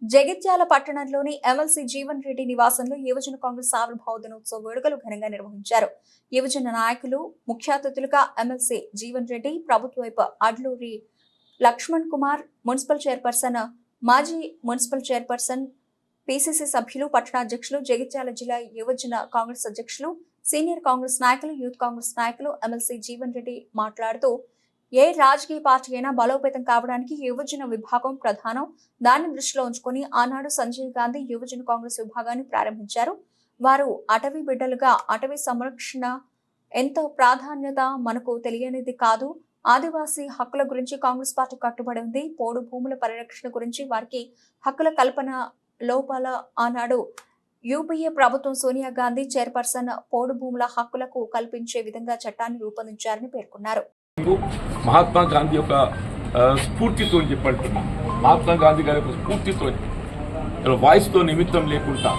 జగిత్యాల పట్టణంలోని ఎమ్మెల్సీ జీవన్ రెడ్డి నివాసంలో యువజన కాంగ్రెస్ ఆవిర్భావ దినోత్సవ వేడుకలు ఘనంగా నిర్వహించారు. యువజన నాయకులు ముఖ్య అతిథులుగా ఎమ్మెల్సీ జీవన్ రెడ్డి, ప్రభుత్వ వైపు అడ్లూరి లక్ష్మణ్ కుమార్, మున్సిపల్ చైర్పర్సన్, మాజీ మున్సిపల్ చైర్పర్సన్, పిసిసి సభ్యులు, పట్టణ అధ్యక్షులు, జగిత్యాల జిల్లా యువజన కాంగ్రెస్ అధ్యక్షులు, సీనియర్ కాంగ్రెస్ నాయకులు, యూత్ కాంగ్రెస్ నాయకులు. ఎమ్మెల్సీ జీవన్ రెడ్డి మాట్లాడుతూ, ఏ రాజకీయ పార్టీ అయినా బలోపేతం కావడానికి యువజన విభాగం ప్రధానం. దాన్ని దృష్టిలో ఉంచుకొని ఆనాడు సంజయ్ గాంధీ యువజన కాంగ్రెస్ విభాగాన్ని ప్రారంభించారు. వారు అటవీ బిడ్డలుగా అటవీ సంరక్షణ ఎంతో ప్రాధాన్యత మనకు తెలియనిది కాదు. ఆదివాసీ హక్కుల గురించి కాంగ్రెస్ పార్టీ కట్టుబడి ఉంది. పోడు భూముల పరిరక్షణ గురించి వారికి హక్కుల కల్పన లోపల ఆనాడు యూపీఏ ప్రభుత్వం సోనియా గాంధీ చైర్పర్సన్ పోడు భూముల హక్కులకు కల్పించే విధంగా చట్టాన్ని రూపొందించారని పేర్కొన్నారు. మహాత్మా గాంధీ యొక్క స్ఫూర్తితో చెప్పంటున్నా, మహాత్మా గాంధీ గారి యొక్క స్ఫూర్తితో వాయిస్తో నిమిత్తం లేకుండా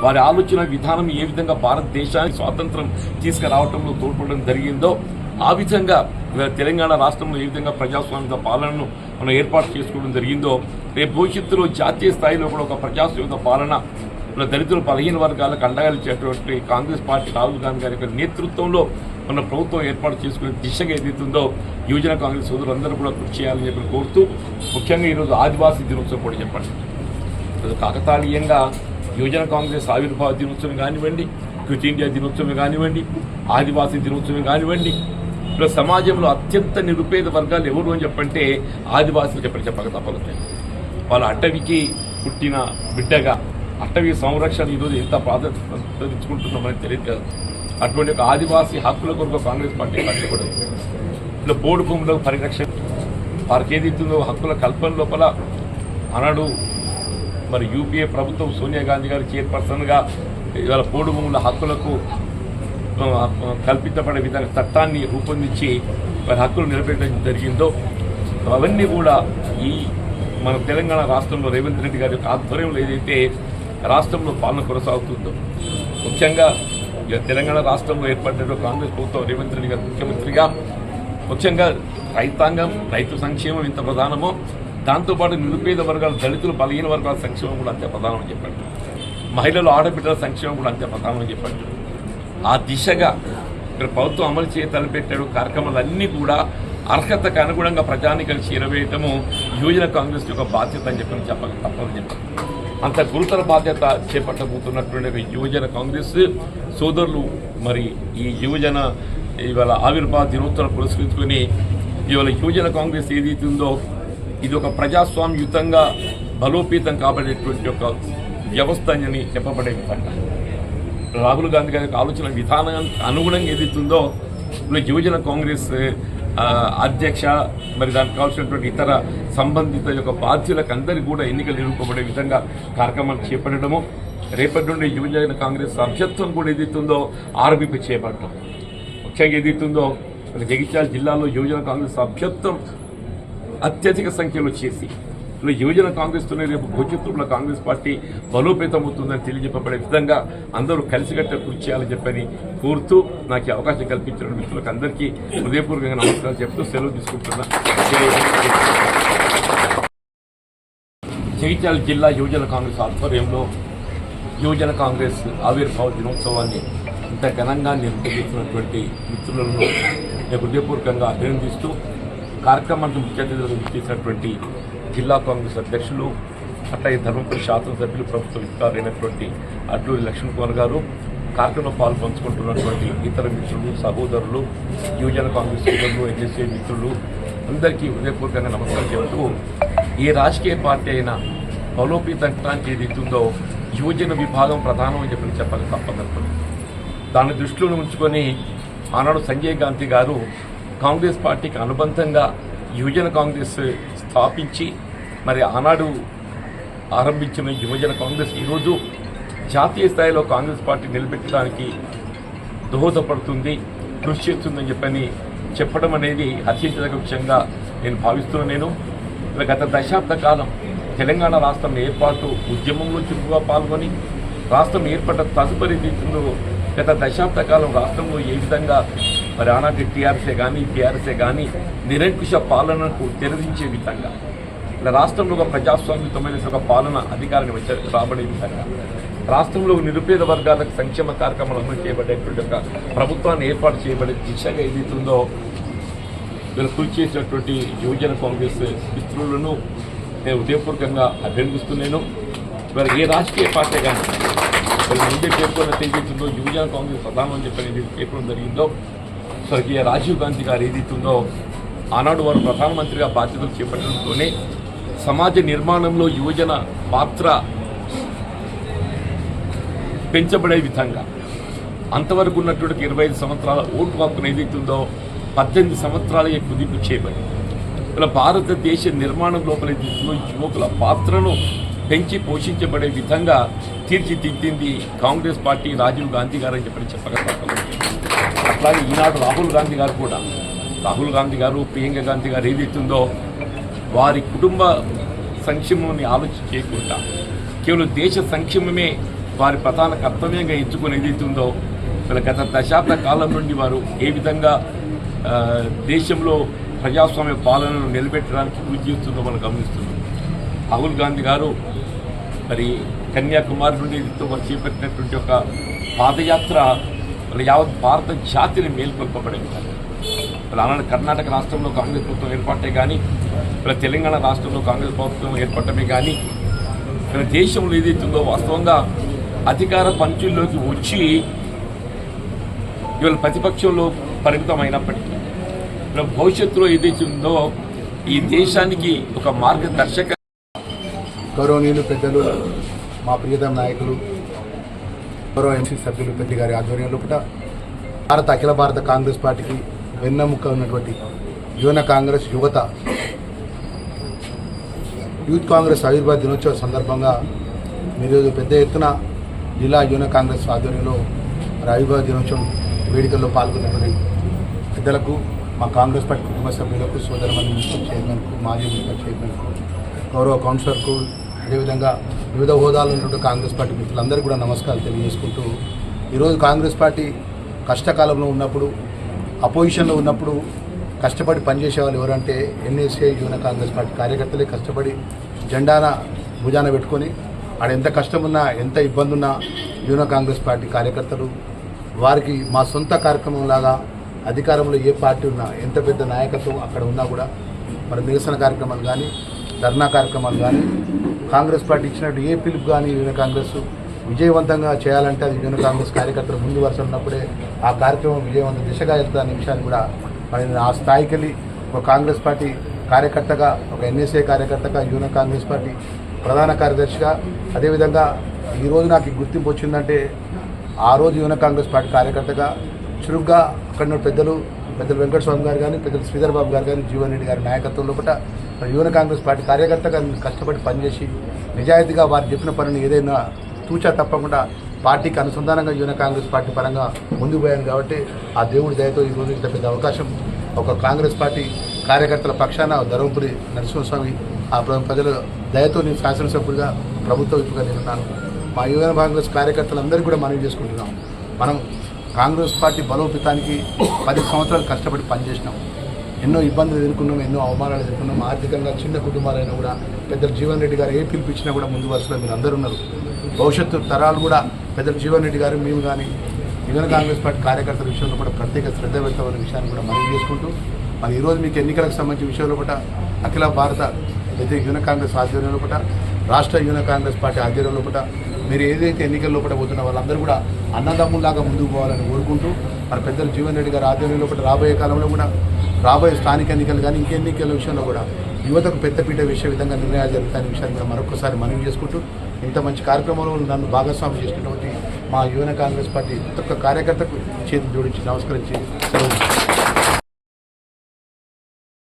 వారి ఆలోచన విధానం ఏ విధంగా భారతదేశానికి స్వాతంత్రం తీసుకురావడంలో తోడ్పడడం జరిగిందో ఆ విధంగా తెలంగాణ రాష్ట్రంలో ఏ విధంగా ప్రజాస్వామిక పాలనను మనం ఏర్పాటు చేసుకోవడం జరిగిందో రేపు భవిష్యత్తులో జాతీయ స్థాయిలో కూడా ఒక ప్రజాస్వామిక పాలన దళితులు బలహీన వర్గాలకు అండగా ఇచ్చేటువంటి కాంగ్రెస్ పార్టీ రాహుల్ గాంధీ గారి యొక్క నేతృత్వంలో మన ప్రభుత్వం ఏర్పాటు చేసుకునే దిశగా ఏదైతుందో యువజన కాంగ్రెస్ సోదరులందరూ కూడా కృషి చేయాలని చెప్పి కోరుతూ, ముఖ్యంగా ఈరోజు ఆదివాసీ దినోత్సవం కూడా చెప్పండి. కాకతాళీయంగా యువజన కాంగ్రెస్ ఆవిర్భావ దినోత్సవం కానివ్వండి, క్విట్ ఇండియా దినోత్సవం కానివ్వండి, ఆదివాసీ దినోత్సవం కానివ్వండి, ఇప్పుడు సమాజంలో అత్యంత నిరుపేద వర్గాలు ఎవరు అని చెప్పంటే ఆదివాసులు చెప్పక తప్పదు. వాళ్ళ అటవీకి పుట్టిన బిడ్డగా అటవీ సంరక్షణ ఈరోజు ఎంత ప్రాధాన్యత ఇచ్చుకుంటుందో మనకు తెలియదు కదా. అటువంటి ఒక ఆదివాసీ హక్కుల కొరకు కాంగ్రెస్ పార్టీ కట్టుబడి ఇట్లా పోడు భూముల పరిరక్షణ వారికి ఏదైతుందో హక్కుల కల్పన లోపల ఆనాడు మరి యూపీఏ ప్రభుత్వం సోనియా గాంధీ గారి చైర్పర్సన్గా ఇవాళ పోడు భూముల హక్కులకు కల్పించబడే విధంగా చట్టాన్ని రూపొందించి వారి హక్కులు నిలబెట్టడం జరిగిందో అవన్నీ కూడా ఈ మన తెలంగాణ రాష్ట్రంలో రేవంత్ రెడ్డి గారి యొక్క ఆధ్వర్యంలో ఏదైతే రాష్ట్రంలో పాలన కొనసాగుతుందో, ముఖ్యంగా తెలంగాణ రాష్ట్రంలో ఏర్పడిన కాంగ్రెస్ ప్రభుత్వం రేవంత్ రెడ్డి గారు ముఖ్యమంత్రిగా ముఖ్యంగా రైతాంగం, రైతు సంక్షేమం ఎంత ప్రధానమో దాంతోపాటు నిరుపేద వర్గాలు, దళితులు, బలహీన వర్గాల సంక్షేమం కూడా అంతే ప్రధానమని చెప్పండి. మహిళలు, ఆడబిడ్డల సంక్షేమం కూడా అంతే ప్రధానమని చెప్పండి. ఆ దిశగా ఇక్కడ ప్రభుత్వం అమలు చేయ తలపెట్టాడు. కార్యక్రమాలన్నీ కూడా అర్హతకు అనుగుణంగా ప్రజానికలు చేరవేయటము యువజన కాంగ్రెస్ యొక్క బాధ్యత అని చెప్పక తప్పదని చెప్పారు. అంత గురుతర బాధ్యత చేపట్టబోతున్నటువంటి యువజన కాంగ్రెస్ సోదరులు మరి ఈ యువజన ఇవాళ ఆవిర్భావ దినోత్సవం పురస్కరించుకొని ఇవాళ యువజన కాంగ్రెస్ ఏదైతే ఉందో ఇది ఒక ప్రజాస్వామ్యయుతంగా బలోపేతం కాబడేటువంటి ఒక వ్యవస్థ అని చెప్పబడే విధంగా రాహుల్ గాంధీ గారి ఆలోచన విధానానికి అనుగుణంగా ఏదైతుందో యువజన కాంగ్రెస్ అధ్యక్ష మరి దానికి కావాల్సినటువంటి ఇతర సంబంధిత యొక్క బాధ్యులకు అందరికీ కూడా ఎన్నికలు ఎన్నుకోబడే విధంగా కార్యక్రమాలు చేపట్టడము, రేపటి నుండి యువజన కాంగ్రెస్ సభ్యత్వం కూడా ఏదైతుందో ఆర్బీపీ చేపట్టడం, ముఖ్యంగా ఏదైతుందో జగిత్యాల జిల్లాలో యువజన కాంగ్రెస్ సభ్యత్వం అత్యధిక సంఖ్యలో చేసి యువజన కాంగ్రెస్తోనే రేపు భవిష్యత్తులో కాంగ్రెస్ పార్టీ బలోపేతమవుతుందని తెలియజెప్పబడే విధంగా అందరూ కలిసికట్టుగా కృషి చేయాలని చెప్పని కోరుతూ నాకు అవకాశం కల్పించిన మిత్రులకు అందరికీ హృదయపూర్వకంగా నమస్కారాలు చెప్తూ సెలవు తీసుకుంటున్నా. జగిత్యాల జిల్లా యువజన కాంగ్రెస్ ఆధ్వర్యంలో యువజన కాంగ్రెస్ ఆవిర్భావ దినోత్సవాన్ని ఇంత ఘనంగా నిర్వహిస్తున్నటువంటి మిత్రులను నేను హృదయపూర్వకంగా అభినందిస్తూ కార్యక్రమానికి ముఖ్య అతిథులు చేసినటువంటి జిల్లా కాంగ్రెస్ అధ్యక్షులు అట్లాగే ధర్మపురి శాసనసభ్యులు, ప్రభుత్వ అధికారులైనటువంటి అడ్లూరి లక్ష్మణ్ కుమార్ గారు, కార్యక్రమంలో పాల్పంచుకుంటున్నటువంటి ఇతర మిత్రులు, సహోదరులు, యువజన కాంగ్రెస్ సోదరులు, ఎన్ఎస్ఏ మిత్రులు అందరికీ హృదయపూర్వకంగా నమస్కారం చెబుతూ, ఏ రాజకీయ పార్టీ అయినా బలోపేతానికి ఏదైతుందో యువజన విభాగం ప్రధానం అని చెప్పక తప్పదనుకున్నాం. దాన్ని దృష్టిలో ఉంచుకొని ఆనాడు సంజయ్ గాంధీ గారు కాంగ్రెస్ పార్టీకి అనుబంధంగా యువజన కాంగ్రెస్ స్థాపించి మరి ఆనాడు ఆరంభించిన యువజన కాంగ్రెస్ ఈరోజు జాతీయ స్థాయిలో కాంగ్రెస్ పార్టీ నిలబెట్టడానికి దోహదపడుతుంది, కృషి చేస్తుందని చెప్పడం అనేది అత్యంత విషయంగా నేను భావిస్తున్నాను. గత దశాబ్ద కాలం తెలంగాణ రాష్ట్రం ఏర్పాటు ఉద్యమంలో చురుకుగా పాల్గొని రాష్ట్రం ఏర్పడ్డ తదుపరి రీతిలో గత దశాబ్ద కాలం రాష్ట్రంలో ఏ విధంగా మరి ఆనాటి టీఆర్ఎస్ఏ కానీ నిరంకుశ పాలనకు తెరదించే విధంగా రాష్ట్రంలో ఒక ప్రజాస్వామ్యతమైన ఒక పాలన అధికారాన్ని రాబడే విధంగా రాష్ట్రంలో నిరుపేద వర్గాలకు సంక్షేమ కార్యక్రమాలు అమలు చేయబడేటువంటి ఒక ప్రభుత్వాన్ని ఏర్పాటు చేయబడే దిశగా ఏదైతుందో వీళ్ళు కృషి చేసినటువంటి యువజన కాంగ్రెస్ మిత్రులను నేను ఉదయపూర్వకంగా అభినందిస్తున్నాను. మరి ఏ రాజకీయ పార్టీ కానీ మరి ముందే పేర్కొన్న ఏదైతుందో యువజన కాంగ్రెస్ ప్రధానం అని చెప్పి పేర్కొనడం జరిగిందో స్వర్గీయ రాజీవ్ గాంధీ గారు ఏదైతుందో ఆనాడు వారు ప్రధానమంత్రిగా బాధ్యతలు చేపట్టడంతోనే సమాజ నిర్మాణంలో యువజన పాత్ర పెంచబడే విధంగా అంతవరకు ఉన్నటువంటి 25 సంవత్సరాల ఓటు హక్కును ఏదైతుందో 18 సంవత్సరాలకే కుదింపు చేయబడి ఇలా భారతదేశ నిర్మాణం లోపల యువకుల పాత్రను పెంచి పోషించబడే విధంగా తీర్చిదిద్దింది కాంగ్రెస్ పార్టీ, రాజీవ్ గాంధీ గారు అని చెప్పగలుగుతాం. అట్లాగే ఈనాడు రాహుల్ గాంధీ గారు ప్రియాంక గాంధీ గారు ఏదైతుందో వారి కుటుంబ సంక్షేమాన్ని ఆలోచన చేయకుండా కేవలం దేశ సంక్షేమమే వారి ప్రధాన కర్తవ్యంగా ఎంచుకుని ఏదైతుందో వీళ్ళ గత దశాబ్ద కాలం నుండి వారు ఏ విధంగా దేశంలో ప్రజాస్వామ్య పాలనను నిలబెట్టడానికి కృషి చేస్తుందో మనం గమనిస్తున్నాం. రాహుల్ గాంధీ గారు మరి కన్యాకుమారి నుండి వారు చేపట్టినటువంటి ఒక పాదయాత్ర యావత్ భారత జాతిని మేల్కొల్పబడే విధంగా అలానే కర్ణాటక రాష్ట్రంలో కాంగ్రెస్ ప్రభుత్వం ఏర్పడే కానీ ఇలా తెలంగాణ రాష్ట్రంలో కాంగ్రెస్ ప్రభుత్వం ఏర్పడమే కానీ ఇలా దేశంలో ఏదైతుందో వాస్తవంగా అధికార పంచుల్లోకి వచ్చి ఇవాళ ప్రతిపక్షంలో పరిమితమైనప్పటికీ ఇలా భవిష్యత్తులో ఏదైతే ఉందో ఈ దేశానికి ఒక మార్గదర్శక గౌరవనీయులు పెద్దలు మా ప్రియతమ నాయకులు గౌరవ ఎంసీ సభ్యులు పెద్ద గారి ఆధ్వర్యంలో అఖిల భారత కాంగ్రెస్ పార్టీకి వెన్నెముక ఉన్నటువంటి యువన కాంగ్రెస్ యూత్ కాంగ్రెస్ ఆవిర్భావ దినోత్సవ సందర్భంగా ఈరోజు పెద్ద ఎత్తున జిల్లా యువన కాంగ్రెస్ ఆధ్వర్యంలో ఆవిర్భావ దినోత్సవం వేడుకల్లో పాల్గొన్నటువంటి పెద్దలకు, మా కాంగ్రెస్ పార్టీ కుటుంబ సభ్యులకు, సోదరమణి మున్సిపల్ చైర్మన్కు, మాజీ మున్సిపల్ చైర్మన్కు, గౌరవ కౌన్సిలర్కు, అదేవిధంగా వివిధ హోదాలో ఉన్నటువంటి కాంగ్రెస్ పార్టీ మిత్రులందరూ కూడా నమస్కారాలు తెలియజేసుకుంటూ ఈరోజు కాంగ్రెస్ పార్టీ కష్టకాలంలో ఉన్నప్పుడు, అపోజిషన్లో ఉన్నప్పుడు కష్టపడి పనిచేసే వాళ్ళు ఎవరంటే ఎన్ఎస్ఏ యువన కాంగ్రెస్ పార్టీ కార్యకర్తలే కష్టపడి జెండాన భుజాన పెట్టుకొని ఆడ ఎంత కష్టమున్నా ఎంత ఇబ్బంది ఉన్నా యువన కాంగ్రెస్ పార్టీ కార్యకర్తలు వారికి మా సొంత కార్యక్రమంలాగా అధికారంలో ఏ పార్టీ ఉన్నా ఎంత పెద్ద నాయకత్వం అక్కడ ఉన్నా కూడా మరి నిరసన కార్యక్రమాలు కానీ ధర్నా కార్యక్రమాలు కానీ కాంగ్రెస్ పార్టీ ఇచ్చినట్టు ఏ పిలుపు కానీ యువన కాంగ్రెస్ విజయవంతంగా చేయాలంటే అది యువన కాంగ్రెస్ కార్యకర్తలు ముందు వరుస ఉన్నప్పుడే ఆ కార్యక్రమం విజయవంతం దిశగా వెళ్తారనే విషయాన్ని కూడా మరి ఆ స్థాయికి వెళ్ళి ఒక కాంగ్రెస్ పార్టీ కార్యకర్తగా, ఒక ఎన్ఎస్ఏ కార్యకర్తగా, యువన కాంగ్రెస్ పార్టీ ప్రధాన కార్యదర్శిగా, అదేవిధంగా ఈరోజు నాకు గుర్తింపు వచ్చిందంటే ఆ రోజు యువన కాంగ్రెస్ పార్టీ కార్యకర్తగా చురుగ్గా అక్కడ పెద్దలు వెంకటస్వామి గారు కానీ, పెద్దలు శ్రీధర్ బాబు గారు కానీ, జీవన్ రెడ్డి గారి నాయకత్వంలో యువన కాంగ్రెస్ పార్టీ కార్యకర్తగా కష్టపడి పనిచేసి నిజాయితీగా వారు చెప్పిన పనిని ఏదైనా తూచా తప్పకుండా పార్టీకి అనుసంధానంగా యువన కాంగ్రెస్ పార్టీ పరంగా ముందుకు పోయాను కాబట్టి ఆ దేవుడి దయతో ఈరోజు ఇంత పెద్ద అవకాశం ఒక కాంగ్రెస్ పార్టీ కార్యకర్తల పక్షాన ధర్మపురి నరసింహస్వామి ఆ ప్రజల దయతో నేను శాసనసభ్యుడిగా ప్రభుత్వ విప్పుగా నేనున్నాను. మా యువన కాంగ్రెస్ కార్యకర్తలందరికీ కూడా మనవి చేసుకుంటున్నాం. మనం కాంగ్రెస్ పార్టీ బలోపేతానికి 10 సంవత్సరాలు కష్టపడి పనిచేసినాం. ఎన్నో ఇబ్బందులు ఎదుర్కొన్నాం, ఎన్నో అవమానాలు ఎదుర్కొన్నాం. ఆర్థికంగా చిన్న కుటుంబాలైనా కూడా పెద్దలు జీవన్ రెడ్డి గారు ఏ పిలిపించినా కూడా ముందు వరుసలో మీరు అందరూ ఉన్నారు. భవిష్యత్తు తరాలు కూడా పెద్దలు జీవన్ రెడ్డి గారు, మేము కానీ యువన కాంగ్రెస్ పార్టీ కార్యకర్తల విషయంలో కూడా ప్రత్యేక శ్రద్ధ పెడతామనే విషయాన్ని కూడా మనవి చేసుకుంటూ మరి ఈరోజు మీకు ఎన్నికలకు సంబంధించిన విషయంలో అఖిల భారత యువన కాంగ్రెస్ ఆధ్వర్యంలో రాష్ట్ర యువన కాంగ్రెస్ పార్టీ ఆధ్వర్యంలో మీరు ఏదైతే ఎన్నికల్లో పోతున్న వాళ్ళందరూ కూడా అన్నదమ్ముల్లాగా ముందుకు పోవాలని కోరుకుంటూ మరి పెద్దలు జీవన్ రెడ్డి గారి ఆధ్వర్యంలో రాబోయే కాలంలో కూడా రాబోయే స్థానిక ఎన్నికలు కానీ ఇంకెన్నికల విషయంలో కూడా యువతకు పెద్దపీట వేసే విధంగా నిర్ణయాలు జరుగుతాయనే విషయాన్ని కూడా మరొకసారి మనవి చేసుకుంటూ ఇంత మంచి కార్యక్రమంలో నన్ను భాగస్వామి చేసినటువంటి మా యువన కాంగ్రెస్ పార్టీ ప్రతి ఒక్క కార్యకర్తకు చేతులు జోడించి నమస్కరించి సెలవు.